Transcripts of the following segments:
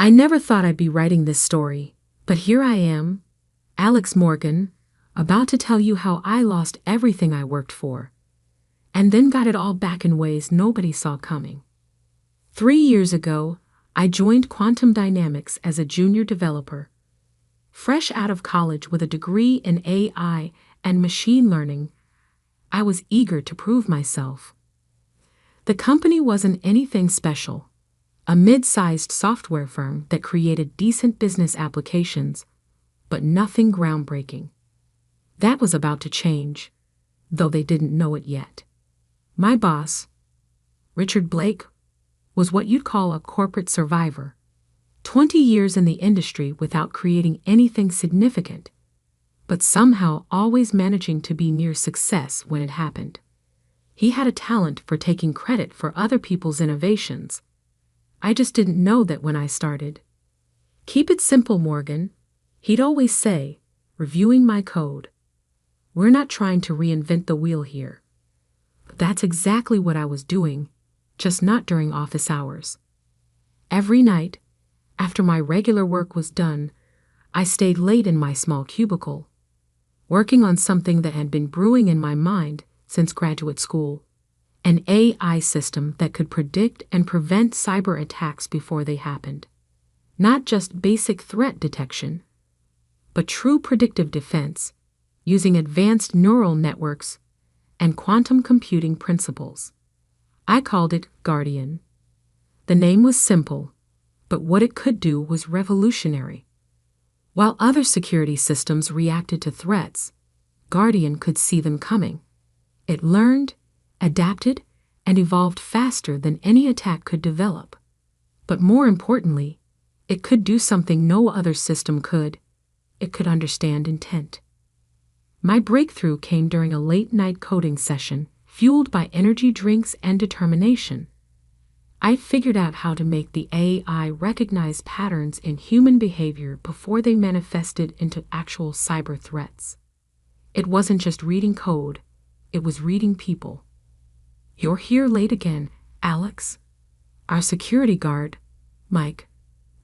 I never thought I'd be writing this story, but here I am, Alex Morgan, about to tell you how I lost everything I worked for, and then got it all back in ways nobody saw coming. 3 years ago, I joined Quantum Dynamics as a junior developer. Fresh out of college with a degree in AI and machine learning, I was eager to prove myself. The company wasn't anything special, a mid-sized software firm that created decent business applications, but nothing groundbreaking. That was about to change, though they didn't know it yet. My boss, Richard Blake, was what you'd call a corporate survivor. 20 years in the industry without creating anything significant, but somehow always managing to be near success when it happened. He had a talent for taking credit for other people's innovations. I just didn't know that when I started. "Keep it simple, Morgan," he'd always say, reviewing my code. "We're not trying to reinvent the wheel here." But that's exactly what I was doing, just not during office hours. Every night, after my regular work was done, I stayed late in my small cubicle, working on something that had been brewing in my mind since graduate school, an AI system that could predict and prevent cyber attacks before they happened. Not just basic threat detection, but true predictive defense, using advanced neural networks and quantum computing principles. I called it Guardian. The name was simple, but what it could do was revolutionary. While other security systems reacted to threats, Guardian could see them coming. It learned, adapted, and evolved faster than any attack could develop. But more importantly, it could do something no other system could. It could understand intent. My breakthrough came during a late-night coding session, fueled by energy drinks and determination. I figured out how to make the AI recognize patterns in human behavior before they manifested into actual cyber threats. It wasn't just reading code, it was reading people. "You're here late again, Alex," our security guard, Mike,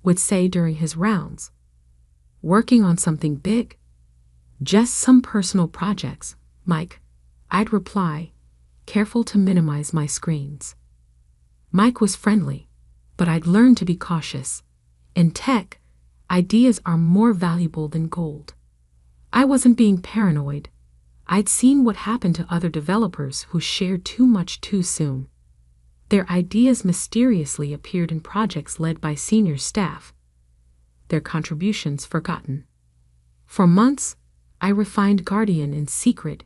would say during his rounds. "Working on something big?" "Just some personal projects, Mike," I'd reply, careful to minimize my screens. Mike was friendly, but I'd learned to be cautious. In tech, ideas are more valuable than gold. I wasn't being paranoid. I'd seen what happened to other developers who shared too much too soon. Their ideas mysteriously appeared in projects led by senior staff, their contributions forgotten. For months, I refined Guardian in secret,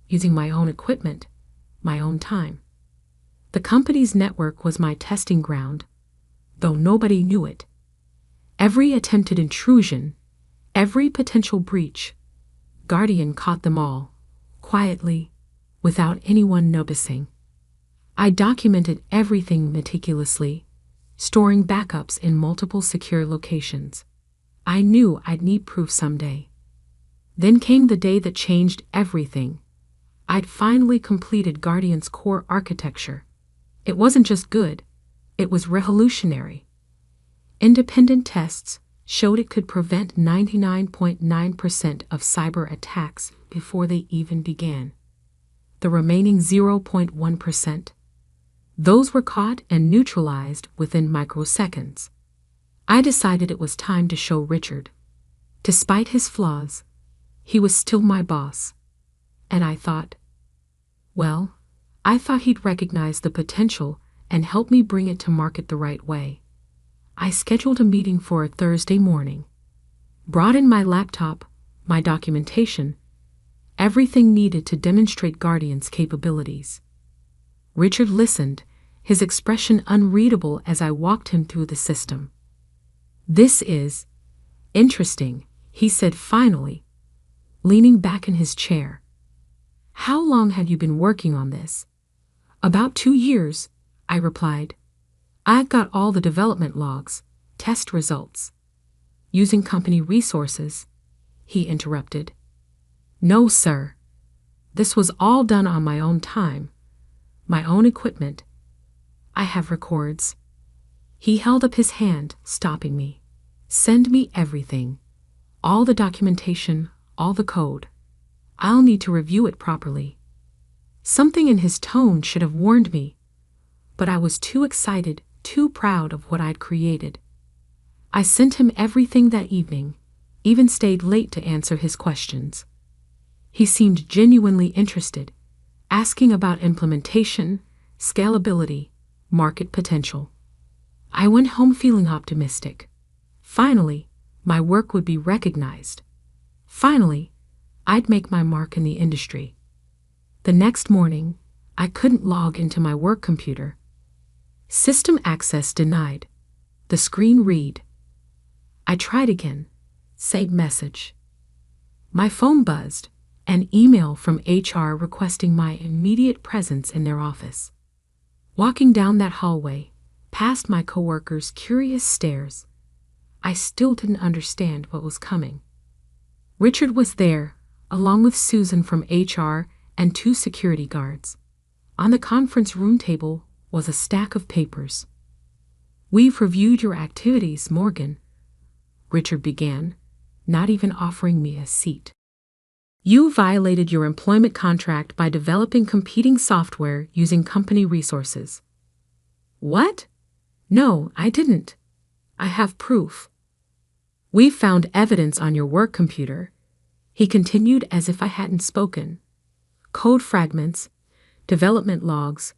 using my own equipment, my own time. The company's network was my testing ground, though nobody knew it. Every attempted intrusion, every potential breach, Guardian caught them all, quietly, without anyone noticing. I documented everything meticulously, storing backups in multiple secure locations. I knew I'd need proof someday. Then came the day that changed everything. I'd finally completed Guardian's core architecture. It wasn't just good, it was revolutionary. Independent tests showed it could prevent 99.9% of cyber attacks before they even began. The remaining 0.1%, those were caught and neutralized within microseconds. I decided it was time to show Richard. Despite his flaws, he was still my boss. And I thought he'd recognize the potential and help me bring it to market the right way. I scheduled a meeting for a Thursday morning, brought in my laptop, my documentation, everything needed to demonstrate Guardian's capabilities. Richard listened, his expression unreadable as I walked him through the system. "This is interesting," he said finally, leaning back in his chair. "How long had you been working on this?" "About 2 years," I replied. "I've got all the development logs, test results." "Using company resources?" he interrupted. "No, sir. This was all done on my own time, my own equipment. I have records." He held up his hand, stopping me. Send me everything. All the documentation, all the code. I'll need to review it properly. Something in his tone should have warned me, but I was too excited, too proud of what I'd created. I sent him everything that evening, even stayed late to answer his questions. He seemed genuinely interested, asking about implementation, scalability, market potential. I went home feeling optimistic. Finally, my work would be recognized. Finally, I'd make my mark in the industry. The next morning, I couldn't log into my work computer. System access denied. The screen read. I tried again. Same message. My phone buzzed. An email from HR requesting my immediate presence in their office. Walking down that hallway, past my coworkers' curious stares, I still didn't understand what was coming. Richard was there, along with Susan from HR and 2 security guards. On the conference room table was a stack of papers. "We've reviewed your activities, Morgan," Richard began, not even offering me a seat. "You violated your employment contract by developing competing software using company resources." "What? No, I didn't. I have proof." "We've found evidence on your work computer," he continued as if I hadn't spoken. "Code fragments, development logs,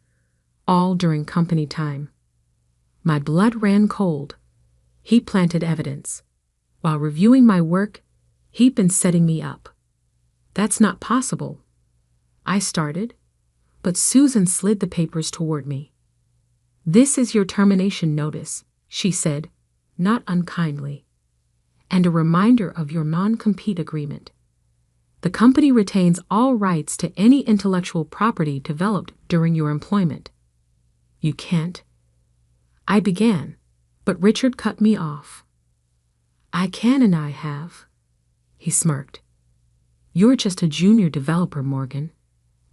all during company time." My blood ran cold. He planted evidence. While reviewing my work, he'd been setting me up. "That's not possible," I started, but Susan slid the papers toward me. "This is your termination notice," she said, not unkindly, "and a reminder of your non-compete agreement. The company retains all rights to any intellectual property developed during your employment." "You can't," I began, but Richard cut me off. "I can and I have," he smirked. "You're just a junior developer, Morgan.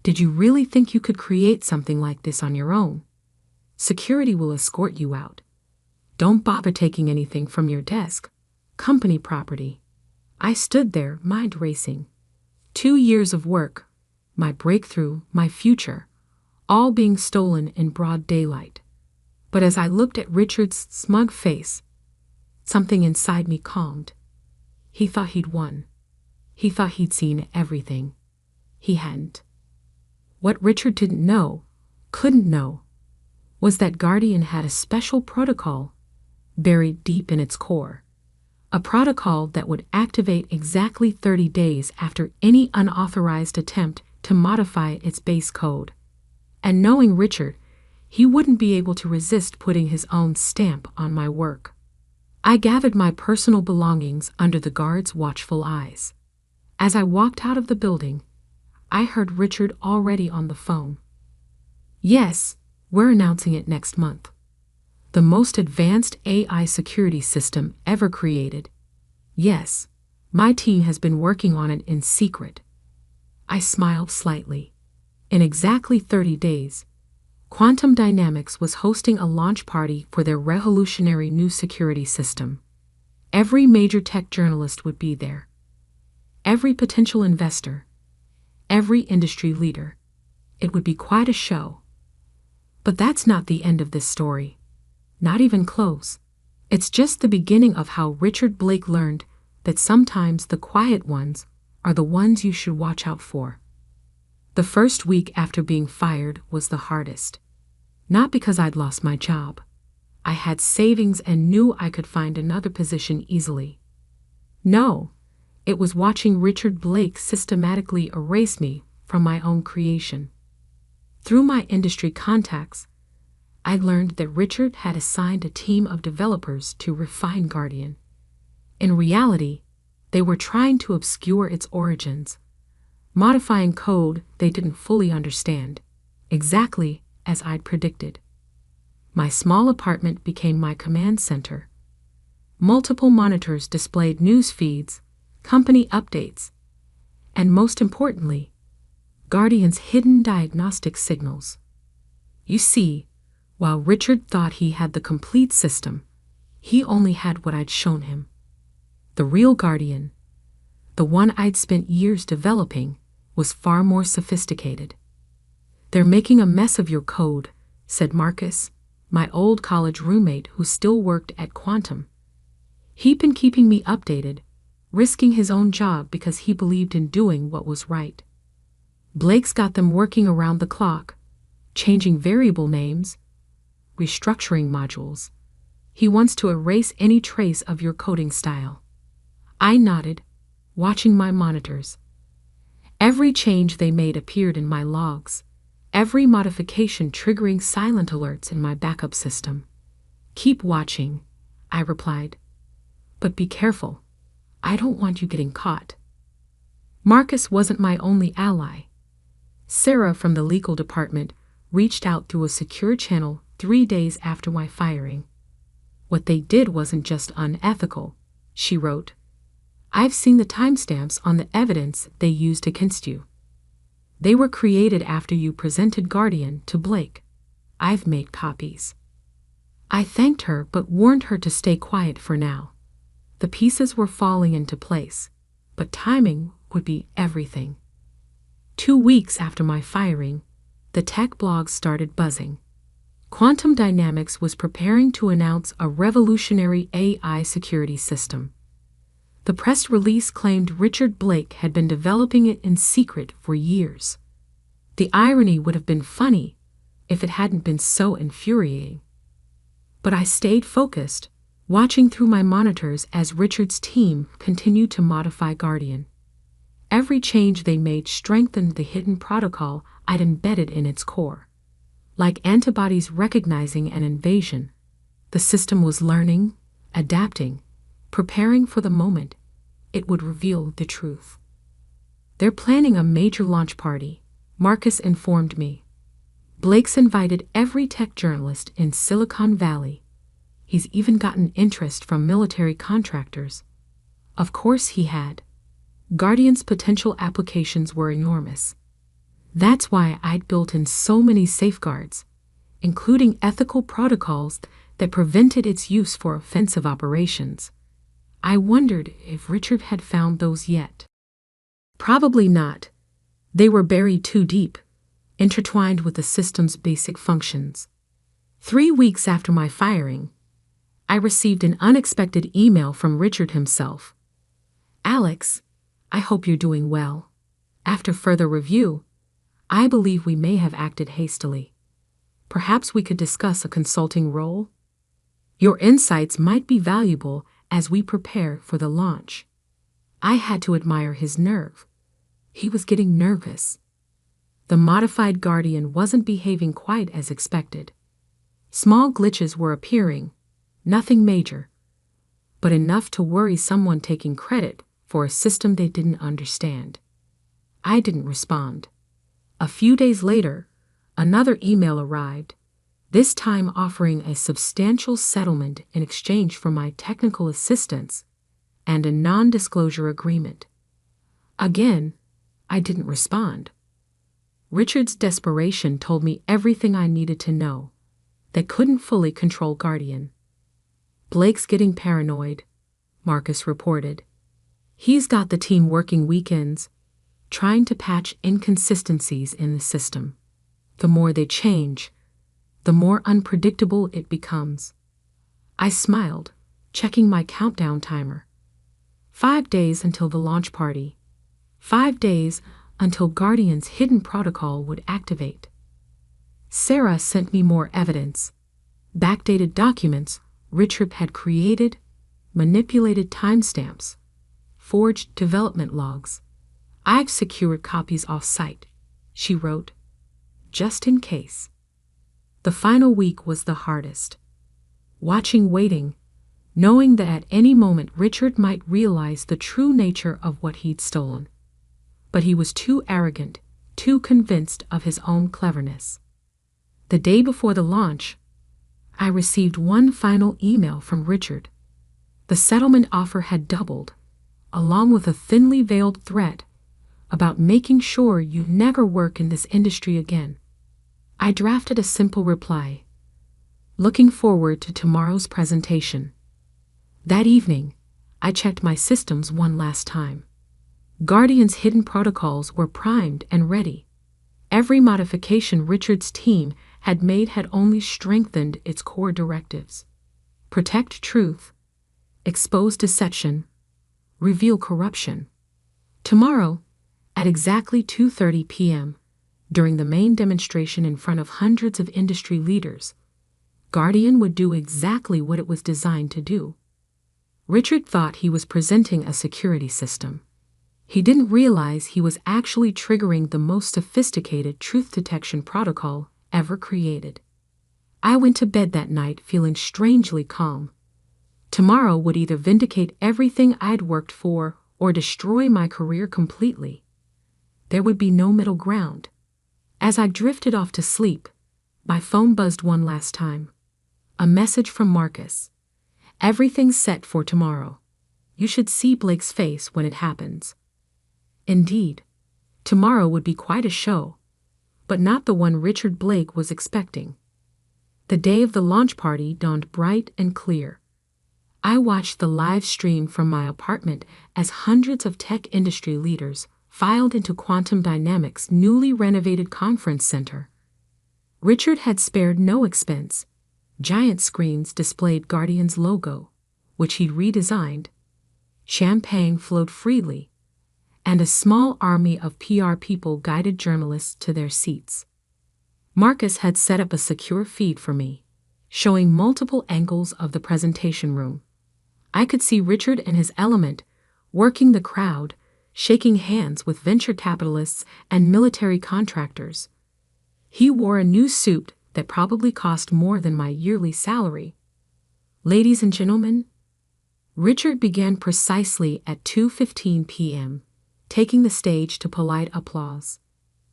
Did you really think you could create something like this on your own? Security will escort you out. Don't bother taking anything from your desk. Company property." I stood there, mind racing. 2 years of work, my breakthrough, my future, all being stolen in broad daylight. But as I looked at Richard's smug face, something inside me calmed. He thought he'd won. He thought he'd seen everything. He hadn't. What Richard didn't know, couldn't know, was that Guardian had a special protocol buried deep in its core. A protocol that would activate exactly 30 days after any unauthorized attempt to modify its base code. And knowing Richard, he wouldn't be able to resist putting his own stamp on my work. I gathered my personal belongings under the guard's watchful eyes. As I walked out of the building, I heard Richard already on the phone. "Yes, we're announcing it next month. The most advanced AI security system ever created. Yes, my team has been working on it in secret." I smiled slightly. In exactly 30 days, Quantum Dynamics was hosting a launch party for their revolutionary new security system. Every major tech journalist would be there. Every potential investor. Every industry leader. It would be quite a show. But that's not the end of this story. Not even close. It's just the beginning of how Richard Blake learned that sometimes the quiet ones are the ones you should watch out for. The first week after being fired was the hardest. Not because I'd lost my job. I had savings and knew I could find another position easily. No, it was watching Richard Blake systematically erase me from my own creation. Through my industry contacts, I learned that Richard had assigned a team of developers to refine Guardian. In reality, they were trying to obscure its origins, modifying code they didn't fully understand, exactly as I'd predicted. My small apartment became my command center. Multiple monitors displayed news feeds, company updates, and most importantly, Guardian's hidden diagnostic signals. You see, While Richard thought he had the complete system, he only had what I'd shown him. The real Guardian, the one I'd spent years developing, was far more sophisticated. "They're making a mess of your code," said Marcus, my old college roommate who still worked at Quantum. He'd been keeping me updated, risking his own job because he believed in doing what was right. "Blake's got them working around the clock, changing variable names, restructuring modules. He wants to erase any trace of your coding style." I nodded, watching my monitors. Every change they made appeared in my logs, every modification triggering silent alerts in my backup system. "Keep watching," I replied. "But be careful. I don't want you getting caught." Marcus wasn't my only ally. Sarah from the legal department reached out through a secure channel 3 days after my firing. "What they did wasn't just unethical," she wrote. "I've seen the timestamps on the evidence they used against you. They were created after you presented Guardian to Blake. I've made copies." I thanked her but warned her to stay quiet for now. The pieces were falling into place, but timing would be everything. 2 weeks after my firing, the tech blogs started buzzing. Quantum Dynamics was preparing to announce a revolutionary AI security system. The press release claimed Richard Blake had been developing it in secret for years. The irony would have been funny if it hadn't been so infuriating. But I stayed focused, watching through my monitors as Richard's team continued to modify Guardian. Every change they made strengthened the hidden protocol I'd embedded in its core. Like antibodies recognizing an invasion, the system was learning, adapting, preparing for the moment it would reveal the truth. "They're planning a major launch party," Marcus informed me. "Blake's invited every tech journalist in Silicon Valley. He's even gotten interest from military contractors." Of course he had. Guardian's potential applications were enormous. That's why I'd built in so many safeguards, including ethical protocols that prevented its use for offensive operations. I wondered if Richard had found those yet. Probably not. They were buried too deep, intertwined with the system's basic functions. 3 weeks after my firing, I received an unexpected email from Richard himself. "Alex, I hope you're doing well. After further review, I believe we may have acted hastily. Perhaps we could discuss a consulting role? Your insights might be valuable as we prepare for the launch." I had to admire his nerve. He was getting nervous. The modified Guardian wasn't behaving quite as expected. Small glitches were appearing, nothing major, but enough to worry someone taking credit for a system they didn't understand. I didn't respond. A few days later, another email arrived, this time offering a substantial settlement in exchange for my technical assistance and a non-disclosure agreement. Again, I didn't respond. Richard's desperation told me everything I needed to know. They couldn't fully control Guardian. "Blake's getting paranoid," Marcus reported. "He's got the team working weekends, trying to patch inconsistencies in the system. The more they change, the more unpredictable it becomes." I smiled, checking my countdown timer. 5 days until the launch party. 5 days until Guardian's hidden protocol would activate. Sarah sent me more evidence. Backdated documents Richard had created, manipulated timestamps, forged development logs. "I've secured copies off-site," she wrote, "just in case." The final week was the hardest. Watching, waiting, knowing that at any moment Richard might realize the true nature of what he'd stolen. But he was too arrogant, too convinced of his own cleverness. The day before the launch, I received one final email from Richard. The settlement offer had doubled, along with a thinly veiled threat about making sure you never work in this industry again. I drafted a simple reply. looking forward to tomorrow's presentation. That evening, I checked my systems one last time. Guardian's hidden protocols were primed and ready. Every modification Richard's team had made had only strengthened its core directives. Protect truth, expose deception, reveal corruption. Tomorrow, at exactly 2:30 p.m., during the main demonstration in front of hundreds of industry leaders, Guardian would do exactly what it was designed to do. Richard thought he was presenting a security system. He didn't realize he was actually triggering the most sophisticated truth detection protocol ever created. I went to bed that night feeling strangely calm. Tomorrow would either vindicate everything I'd worked for or destroy my career completely. There would be no middle ground. As I drifted off to sleep, my phone buzzed one last time. A message from Marcus. Everything's set for tomorrow. You should see Blake's face when it happens. Indeed, tomorrow would be quite a show, but not the one Richard Blake was expecting. The day of the launch party dawned bright and clear. I watched the live stream from my apartment as hundreds of tech industry leaders filed into Quantum Dynamics' newly renovated conference center. Richard had spared no expense. Giant screens displayed Guardian's logo, which he'd redesigned. Champagne flowed freely, and a small army of PR people guided journalists to their seats. Marcus had set up a secure feed for me, showing multiple angles of the presentation room. I could see Richard in his element, working the crowd, shaking hands with venture capitalists and military contractors. He wore a new suit that probably cost more than my yearly salary. Ladies and gentlemen, Richard began precisely at 2:15 p.m., taking the stage to polite applause.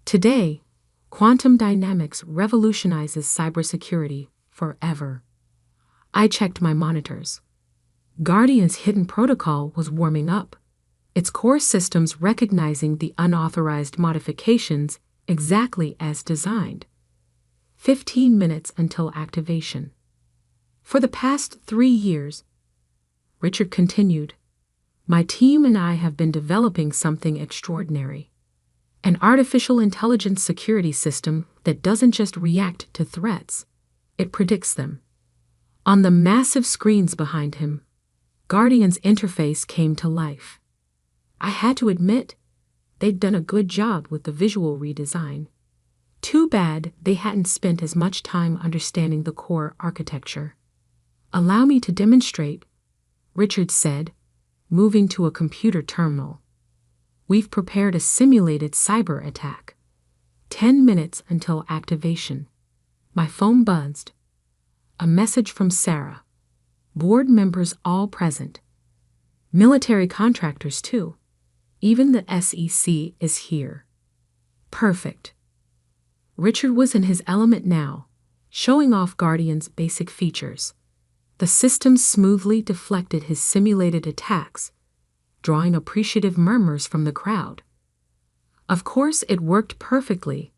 Today, Quantum Dynamics revolutionizes cybersecurity forever. I checked my monitors. Guardian's hidden protocol was warming up, its core systems recognizing the unauthorized modifications exactly as designed. 15 minutes until activation. For the past 3 years, Richard continued, my team and I have been developing something extraordinary. An artificial intelligence security system that doesn't just react to threats, it predicts them. On the massive screens behind him, Guardian's interface came to life. I had to admit, they'd done a good job with the visual redesign. Too bad they hadn't spent as much time understanding the core architecture. Allow me to demonstrate, Richard said, moving to a computer terminal. We've prepared a simulated cyber attack. 10 minutes until activation. My phone buzzed. A message from Sarah. Board members all present. Military contractors too. Even the SEC is here. Perfect. Richard was in his element now, showing off Guardian's basic features. The system smoothly deflected his simulated attacks, drawing appreciative murmurs from the crowd. Of course, it worked perfectly.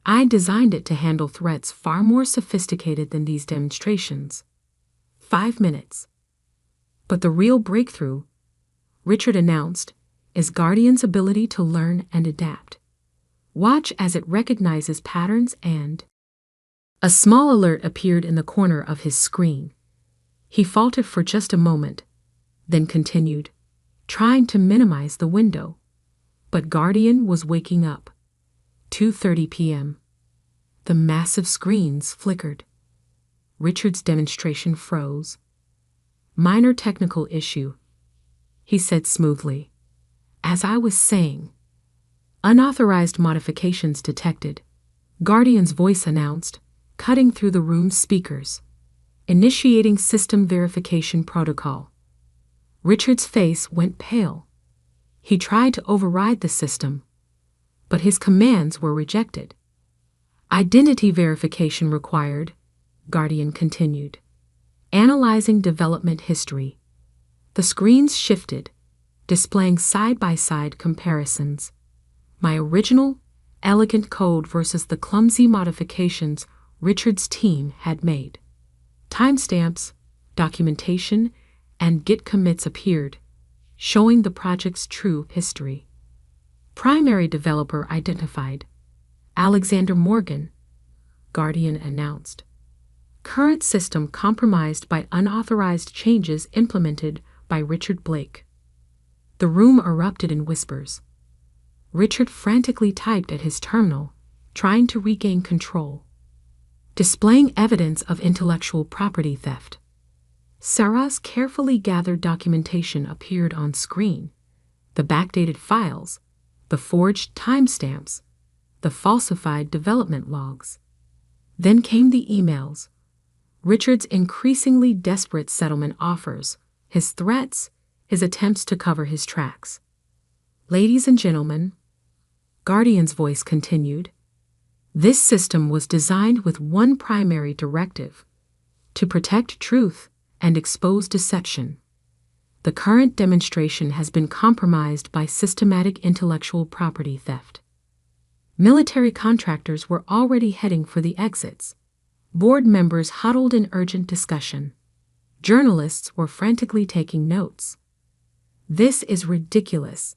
I designed it to handle threats far more sophisticated than these demonstrations. 5 minutes. But the real breakthrough, Richard announced, is Guardian's ability to learn and adapt. Watch as it recognizes patterns and... A small alert appeared in the corner of his screen. He faltered for just a moment, then continued, trying to minimize the window. But Guardian was waking up. 2:30 p.m. The massive screens flickered. Richard's demonstration froze. Minor technical issue, he said smoothly. As I was saying, unauthorized modifications detected, Guardian's voice announced, cutting through the room's speakers. Initiating system verification protocol. Richard's face went pale. He tried to override the system, but his commands were rejected. Identity verification required, Guardian continued. Analyzing development history. The screens shifted, displaying side-by-side comparisons. My original, elegant code versus the clumsy modifications Richard's team had made. Timestamps, documentation, and Git commits appeared, showing the project's true history. Primary developer identified: Alexander Morgan, Guardian announced. Current system compromised by unauthorized changes implemented by Richard Blake. The room erupted in whispers. Richard frantically typed at his terminal, trying to regain control, displaying evidence of intellectual property theft. Sarah's carefully gathered documentation appeared on screen: the backdated files, the forged timestamps, the falsified development logs. Then came the emails: Richard's increasingly desperate settlement offers, his threats, his attempts to cover his tracks. Ladies and gentlemen, Guardian's voice continued, this system was designed with one primary directive: to protect truth and expose deception. The current demonstration has been compromised by systematic intellectual property theft. Military contractors were already heading for the exits. Board members huddled in urgent discussion. Journalists were frantically taking notes. This is ridiculous,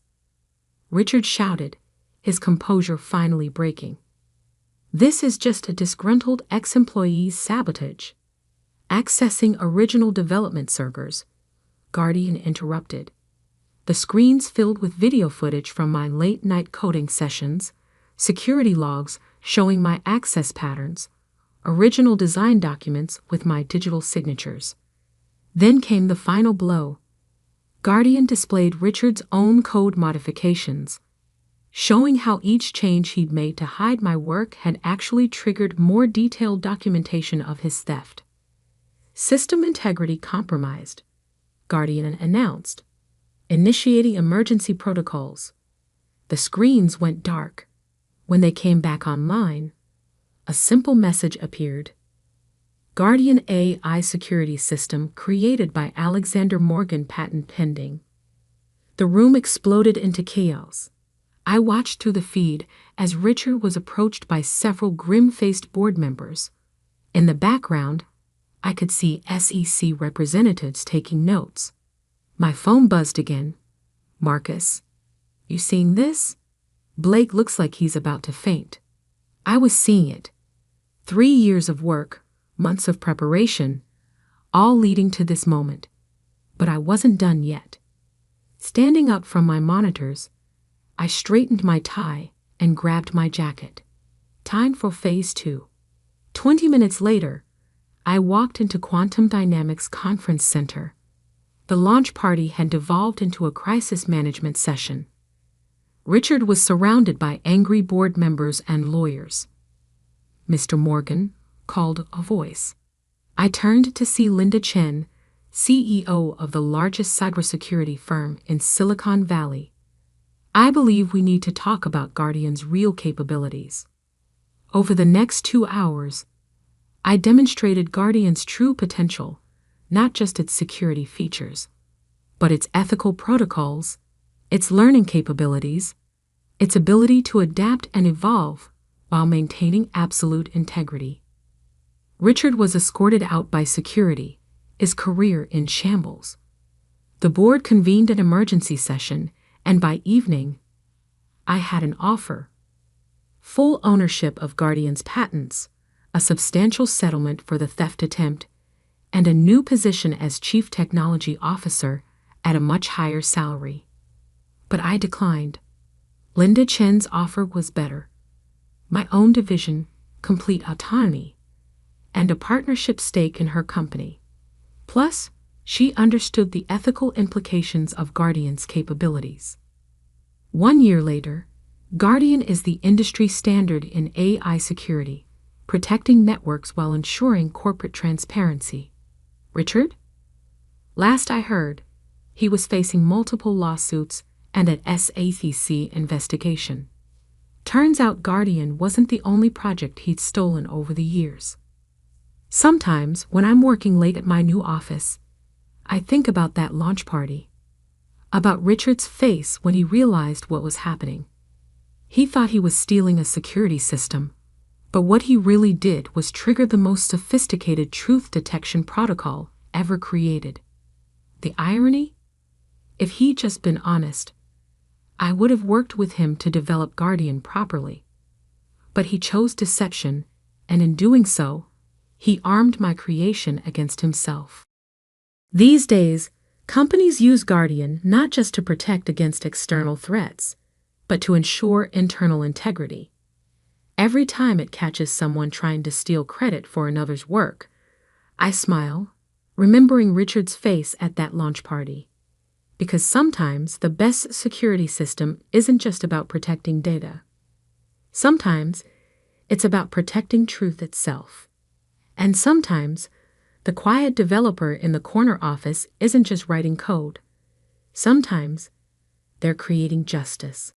Richard shouted, his composure finally breaking. This is just a disgruntled ex-employee's sabotage. Accessing original development servers, Guardian interrupted. The screens filled with video footage from my late-night coding sessions, security logs showing my access patterns, original design documents with my digital signatures. Then came the final blow. Guardian displayed Richard's own code modifications, showing how each change he'd made to hide my work had actually triggered more detailed documentation of his theft. System integrity compromised, Guardian announced, initiating emergency protocols. The screens went dark. When they came back online, a simple message appeared: Guardian AI security system created by Alexander Morgan, patent pending. The room exploded into chaos. I watched through the feed as Richard was approached by several grim-faced board members. In the background, I could see SEC representatives taking notes. My phone buzzed again. Marcus, you seeing this? Blake looks like he's about to faint. I was seeing it. 3 years of work, months of preparation, all leading to this moment. But I wasn't done yet. Standing up from my monitors, I straightened my tie and grabbed my jacket. Time for Phase 2. 20 minutes later, I walked into Quantum Dynamics Conference Center. The launch party had devolved into a crisis management session. Richard was surrounded by angry board members and lawyers. Mr. Morgan, called a voice. I turned to see Linda Chen, CEO of the largest cybersecurity firm in Silicon Valley. I believe we need to talk about Guardian's real capabilities. Over the next 2 hours, I demonstrated Guardian's true potential, not just its security features, but its ethical protocols, its learning capabilities, its ability to adapt and evolve while maintaining absolute integrity. Richard was escorted out by security, his career in shambles. The board convened an emergency session, and by evening, I had an offer: full ownership of Guardian's patents, a substantial settlement for the theft attempt, and a new position as Chief Technology Officer at a much higher salary. But I declined. Linda Chen's offer was better: my own division, complete autonomy, and a partnership stake in her company. Plus, she understood the ethical implications of Guardian's capabilities. 1 year later, Guardian is the industry standard in AI security, protecting networks while ensuring corporate transparency. Richard? Last I heard, he was facing multiple lawsuits and an SEC investigation. Turns out Guardian wasn't the only project he'd stolen over the years. Sometimes, when I'm working late at my new office, I think about that launch party. About Richard's face when he realized what was happening. He thought he was stealing a security system, But what he really did was trigger the most sophisticated truth detection protocol ever created. The irony? If he'd just been honest, I would have worked with him to develop Guardian properly. But he chose deception, and in doing so, he armed my creation against himself. These days, companies use Guardian not just to protect against external threats, but to ensure internal integrity. Every time it catches someone trying to steal credit for another's work, I smile, remembering Richard's face at that launch party. Because sometimes the best security system isn't just about protecting data. Sometimes it's about protecting truth itself. And sometimes the quiet developer in the corner office isn't just writing code. Sometimes they're creating justice.